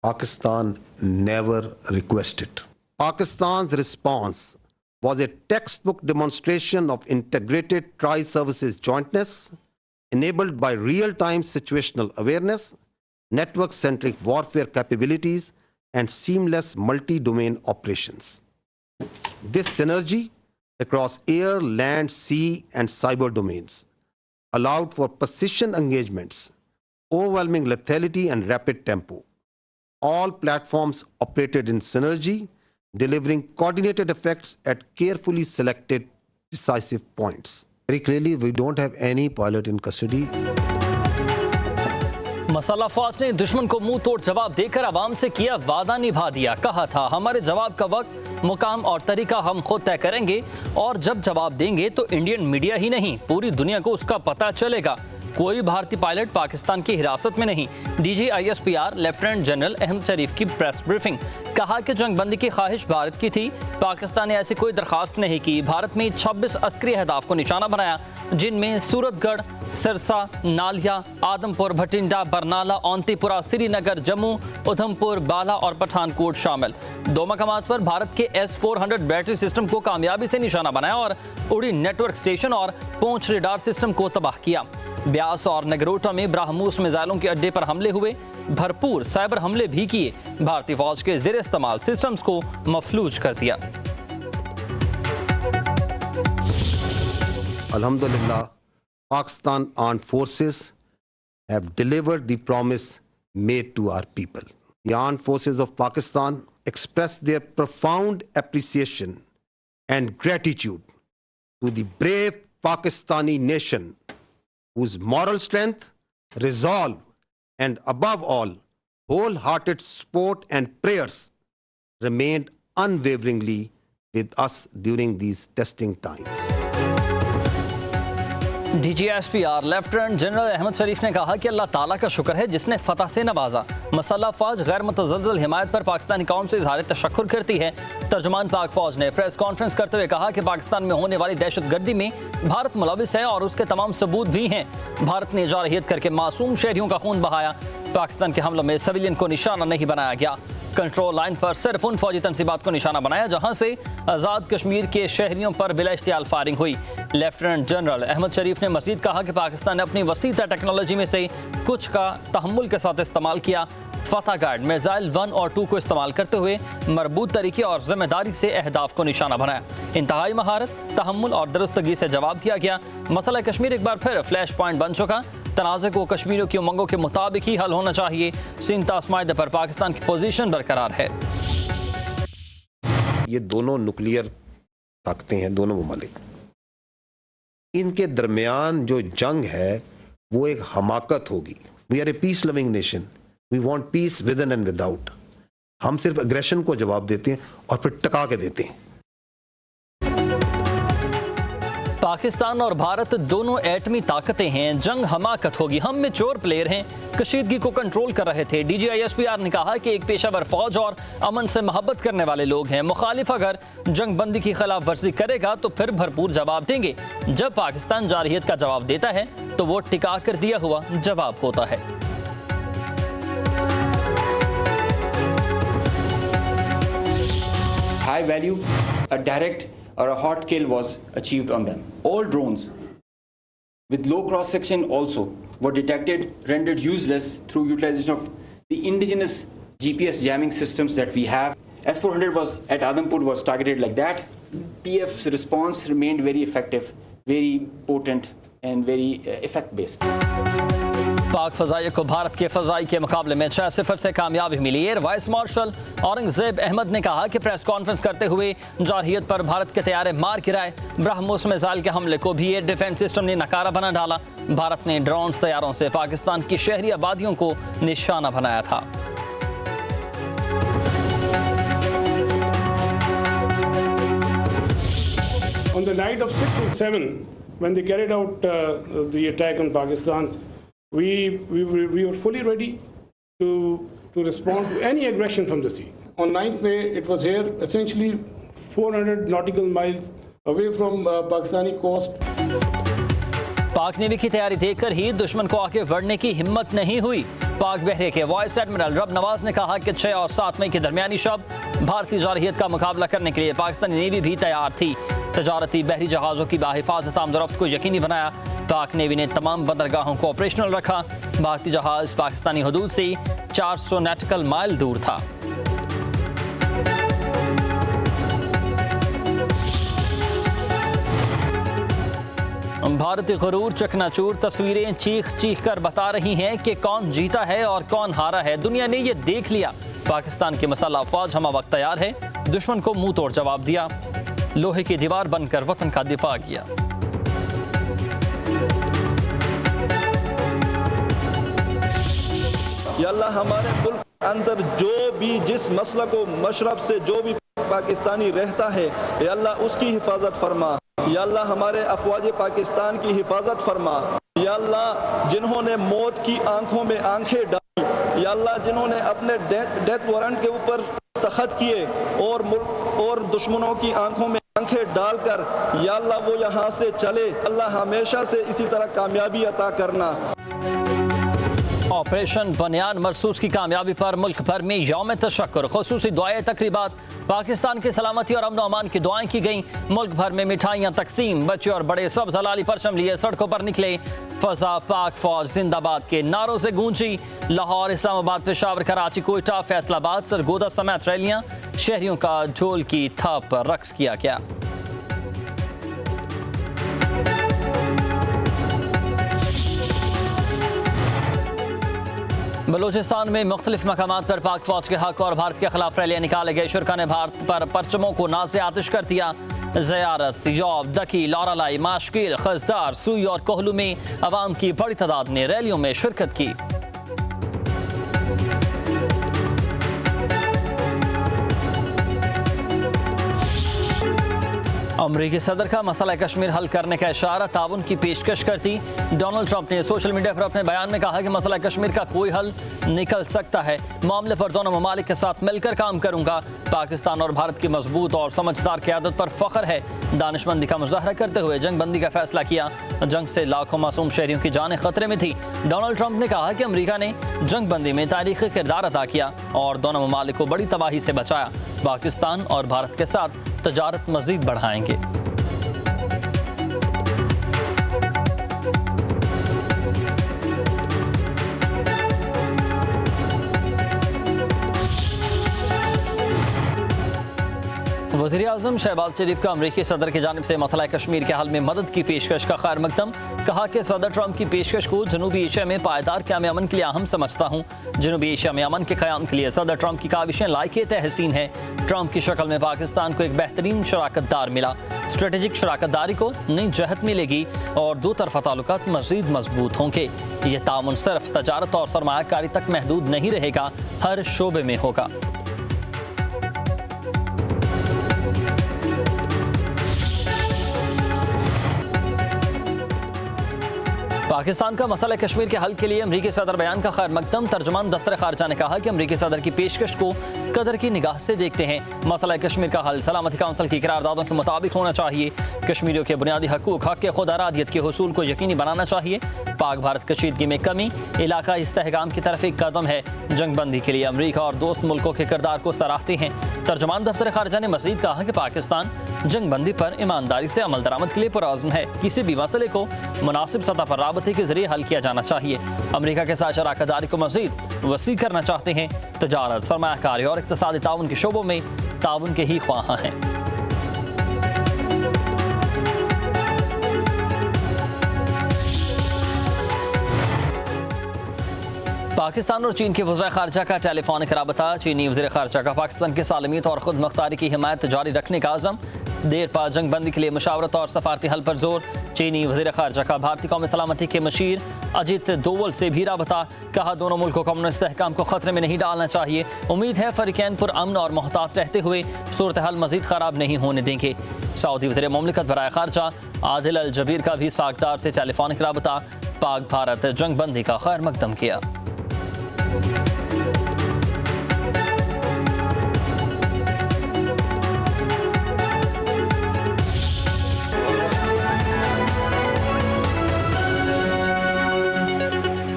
Pakistan never requested. Pakistan's response was a textbook demonstration of integrated tri-services jointness, enabled by real-time situational awareness, network-centric warfare capabilities, and seamless multi-domain operations. This synergy across air, land, sea, and cyber domains allowed for precision engagements, overwhelming lethality, and rapid tempo. All platforms operated in synergy, delivering coordinated effects at carefully selected decisive points. Very clearly, we don't have any pilot in custody. मसाला फौज ने दुश्मन को मुंह तोड़ जवाब देकर आवाम से किया वादा निभा दिया। कहा था हमारे जवाब का वक्त, मुकाम और तरीका हम खुद तय करेंगे और जब जवाब देंगे तो इंडियन मीडिया ही नहीं पूरी दुनिया को उसका पता चलेगा। कोई भारतीय पायलट पाकिस्तान की हिरासत में नहीं। DG ISPR lieutenant general Ahmed Sharif की प्रेस ब्रीफिंग। कहा कि जंगबंदी की ख्वाहिश भारत की थी, पाकिस्तान ने ऐसी कोई दरखास्त नहीं की। भारत में 26 अस्करी अहदाफ को निशाना बनाया, जिनमें सूरतगढ़, सिरसा, नालिया, आदमपुर, भटिंडा, बरनाला, औंतीपुरा, श्रीनगर, जम्मू, उधमपुर, बाला और पठानकोट शामिल। 2 मकामात पर भारत के S-400 बैटरी सिस्टम को कामयाबी से निशाना बनाया और उड़ी नेटवर्क स्टेशन और पूंछ रेडार सिस्टम को तबाह किया। ब्यास और नगरोटा में ब्राह्मोस मिसाइलों के अड्डे पर हमले हुए, भरपूर साइबर हमले भी किए। भारतीय फौज के ज़ेर इस्तेमाल सिस्टम्स को मफलूज कर दिया। Alhamdulillah, Pakistan Armed Forces have delivered the promise made to our people. The Armed Forces of Pakistan express their profound appreciation and gratitude to the brave Pakistani nation, whose moral strength, resolve, and above all, wholehearted support and prayers remained unwaveringly with us during these testing times. DGSPR lieutenant general Ahmed Sharif ने कहा कि अल्लाह ताला का शुक्र है जिसने फतह से नवाजा। मसल्ह फौज गैर मुतज़ल्ज़ल हिमायत पर पाकिस्तानी कौम से इज़हार तशक्कुर करती है। तर्जुमान पाक फौज ने प्रेस कॉन्फ्रेंस करते हुए कहा कि पाकिस्तान में होने वाली दहशतगर्दी में भारत मुलविस है और उसके तमाम सबूत भी हैं। भारत ने जारहियत करके मासूम शहरियों का खून बहाया। पाकिस्तान के हमलों में सिविलियन को निशाना नहीं बनाया गया। कंट्रोल लाइन पर सिर्फ उन फौजी तनसीबात को निशाना बनाया जहां से आज़ाद कश्मीर के शहरियों पर बिला इख्तियार फायरिंग हुई। लेफ्टिनेंट जनरल अहमद शरीफ ने मजीद कहा कि पाकिस्तान ने अपनी वसीता टेक्नोलॉजी में से कुछ का तहम्मुल के साथ इस्तेमाल किया। फतह गार्ड मिसाइल 1 और 2 को इस्तेमाल करते हुए मरबूत तरीके और जिम्मेदारी से अहदाफ को निशाना बनाया। इंतहाई महारत, तहम्मुल और दुरुस्तगी से जवाब दिया गया। मसला कश्मीर एक बार फिर फ्लैश पॉइंट बन चुका। तनाज़े को कश्मीरियों की उमंगों के मुताबिक ही हल होना चाहिए। सिंतास मायदे पर पाकिस्तान की पोजीशन बरकरार है। ये दोनों न्यूक्लियर ताकतें हैं, दोनों ममालिक, इनके दरमियान जो जंग है वो एक हमाकत होगी। We are a peace loving nation, we want peace within and without. हम सिर्फ एग्रेशन को जवाब देते हैं और फिर टका के देते हैं। पाकिस्तान और भारत दोनों एटमी ताकतें हैं, जंग हमाकत होगी। हम मैच्योर प्लेयर हैं, कशीदगी को कंट्रोल कर रहे थे। डीजी ISPR ने कहा कि एक पेशावर फौज और अमन से मोहब्बत करने वाले लोग हैं। मुखालिफ अगर जंग बंदी की खिलाफ वर्जी करेगा तो फिर भरपूर जवाब देंगे। जब पाकिस्तान जारहियत का जवाब देता है तो वो टिका कर दिया हुआ जवाब होता है। High value, a direct or a hot kill was achieved on them. All drones with low cross section also were detected, rendered useless through utilization of the indigenous GPS jamming systems that we have. S-400 was at Adampur was targeted like that. PF's response remained very effective, very potent and very effect based. पाक फ़ज़ाइया को भारत के फ़ज़ाई के मुकाबले में 6-0 से कामयाबी मिली। Air vice marshal Aurangzeb Ahmed ने कहा कि प्रेस कॉन्फ्रेंस करते हुए जारहियत पर भारत के तैयारे मार गिराए। ब्रह्मोस मिसाइल के हमले को भी एयर डिफेंस सिस्टम ने नकारा बना डाला। भारत ने ड्रोन तैयारों से पाकिस्तान की शहरी आबादियों को निशाना बनाया था। On the night of 6 and 7, when they carried out the attack on Pakistan, we were fully ready to respond to any aggression from the sea. On 9th May, it was here, essentially 400 nautical miles away from Pakistani coast. पाक navy की तैयारी देखकर ही दुश्मन को आगे बढ़ने की हिम्मत नहीं हुई। पाक बहरे के वाइस एडमिरल रब नवाज ने कहा कि 6 और 7 मई के दरमियानी शब भारतीय जारहियत का मुकाबला करने के लिए पाकिस्तानी नेवी भी तैयार थी। तजारती बहरी जहाज़ों की बाहिफाजत आमदरफ्त को यकीनी बनाया। पाक नेवी ने तमाम बंदरगाहों को ऑपरेशनल रखा। भारतीय जहाज़ पाकिस्तानी हदूद से 400 नॉटिकल माइल दूर था। भारतीय गरूर चकनाचूर तस्वीरें चीख चीख कर बता रही हैं कि कौन जीता है और कौन हारा है। दुनिया ने ये देख लिया। पाकिस्तान की मसल्ह अफवाज हमा वक्त तैयार है। दुश्मन को मुंह तोड़ जवाब दिया। लोहे की दीवार बनकर वतन का दिफा किया। या अल्लाह हमारे मुल्क के अंदर जो भी जिस मसला को मशरब से जो भी पाकिस्तानी रहता है, या अल्लाह उसकी हिफाजत फरमा। या अल्लाह हमारे अफवाज पाकिस्तान की हिफाजत फरमा। या अल्लाह जिन्होंने मौत की आंखों में आंखें डाली, या अल्लाह जिन्होंने अपने डेथ वारंट के ऊपर दस्तखत किए और मुल्क और दुश्मनों की आंखों में आंखें डालकर, या अल्लाह वो यहाँ से चले। अल्लाह हमेशा से इसी तरह कामयाबी अता करना। ऑपरेशन बनियान मरसूस की कामयाबी पर मुल्क भर में यौम तशक्कुर खुसूसी दुआएं तकरीबात। पाकिस्तान की सलामती और अमन अमान की दुआएं की गई। मुल्क भर में मिठाइयाँ तकसीम। बच्चे और बड़े सब्ज़ हलाली परचम लिए सड़कों पर निकले। फजा पाक फौज जिंदाबाद के नारों से गूंजी। लाहौर, इस्लामाबाद, पेशावर, कराची, कोयटा, फैसलाबाद, सरगोदा समेत रैलियाँ। शहरियों का ढोल की थाप पर रक्स किया गया। बलूचिस्तान में मुख्तलिफ मकामात पर पाक फौज के हक और भारत के खिलाफ रैलियां निकाले गए। शुरा ने भारत पर परचमों को नाज़ आतिश कर दिया। ज़ियारत, यौब, दकी, लौरालाई, माशकील, खजदार, सुई और कोहलू में अवाम की बड़ी तादाद ने रैलियों में शिरकत की। अमरीकी सदर का मसला कश्मीर हल करने का इशारा, ताउन की पेशकश करती। डोनाल्ड ट्रंप ने सोशल मीडिया पर अपने बयान में कहा कि मसला कश्मीर का कोई हल निकल सकता है। मामले पर दोनों ममालिक के साथ मिलकर काम करूंगा। पाकिस्तान और भारत की मजबूत और समझदार क़यादत पर फख्र है। दानिशमंदी का मुजाहरा करते हुए जंग बंदी का फैसला किया। जंग से लाखों मासूम शहरियों की जानें खतरे में थी। डोनाल्ड ट्रंप ने कहा कि अमरीका ने जंग बंदी में तारीखी किरदार अदा किया और दोनों ममालिक को बड़ी तबाही से बचाया। पाकिस्तान और भारत के साथ तजारत मजीद बढ़ाएंगे। वज़ीर आज़म शहबाज शरीफ का अमरीकी सदर की जानिब से मसला कश्मीर के हल में मदद की पेशकश का खैर मकदम। कहा कि सदर ट्रंप की पेशकश को जनूबी एशिया में पायदार क़याम अमन के लिए अहम समझता हूँ। जनूबी एशिया में अमन के क़याम के लिए सदर ट्रंप की काविशें लायक़े तहसीन है। ट्रंप की शक्ल में पाकिस्तान को एक बेहतरीन शराकतदार मिला। स्ट्रेटेजिक शराकतदारी को नई जहत मिलेगी और दो तरफ़ा ताल्लुकात मज़ीद मजबूत होंगे। ये तामुन सिर्फ तजारत और सरमायाकारी तक महदूद नहीं रहेगा, हर शोबे में होगा। पाकिस्तान का मसला कश्मीर के हल के लिए अमरीकी सदर बयान का खैर मकदम। तर्जुमान दफ्तर खारजा ने कहा कि अमरीकी सदर की पेशकश को कदर की निगाह से देखते हैं। मसला कश्मीर का हल सलामती काउंसिल की करारदादों के मुताबिक होना चाहिए। कश्मीरियों के बुनियादी हकूक, हक के खुद अरादियत के हुसूल को यकीनी बनाना चाहिए। पाक भारत कशीदगी में कमी इलाका इस्तेहकाम की तरफ एक कदम है। जंग बंदी के लिए अमरीका और दोस्त मुल्कों के किरदार को सराहते हैं। तर्जुमान दफ्तर खारजा ने मजीद कहा कि पाकिस्तान जंग बंदी पर ईमानदारी से अमल दरामद के लिए पुरअज़्म है। किसी भी मसले को मुनासिब सतह पर राबते के जरिए हल किया जाना चाहिए। अमरीका के साथ शराकतदारी को मजीद वसी करना चाहते हैं। तजारत, सरमायाकारी और इक़्तिसादी ताउन के शोबों में ताउन के ही ख्वाह हैं। पाकिस्तान और चीन के वज़ीर ख़ारजा का टेलीफोनिक राबता। चीनी वज़ीर ख़ारजा का पाकिस्तान की सालमियत और खुद मुख्तारी की हिमायत जारी रखने का आज़म। देर पा जंग बंदी के लिए मशावरत और सफारती हल पर जोर। चीनी वज़ीर ख़ारजा का भारतीय कौमी सलामती के मशीर अजित डोवल से भी राबता। कहा दोनों मुल्कों को अमन इस्तेहकाम को खतरे में नहीं डालना चाहिए। उम्मीद है फ़रीक़ैन पुरअमन और मोहतात रहते हुए सूरत हाल मज़ीद ख़राब नहीं होने देंगे। सऊदी वज़ीर मुमलिकत बराए ख़ारजा आदिल अल जबीर का भी सागदार से टेलीफोनिक राबता। पाक भारत जंग बंदी का खैर मकदम किया।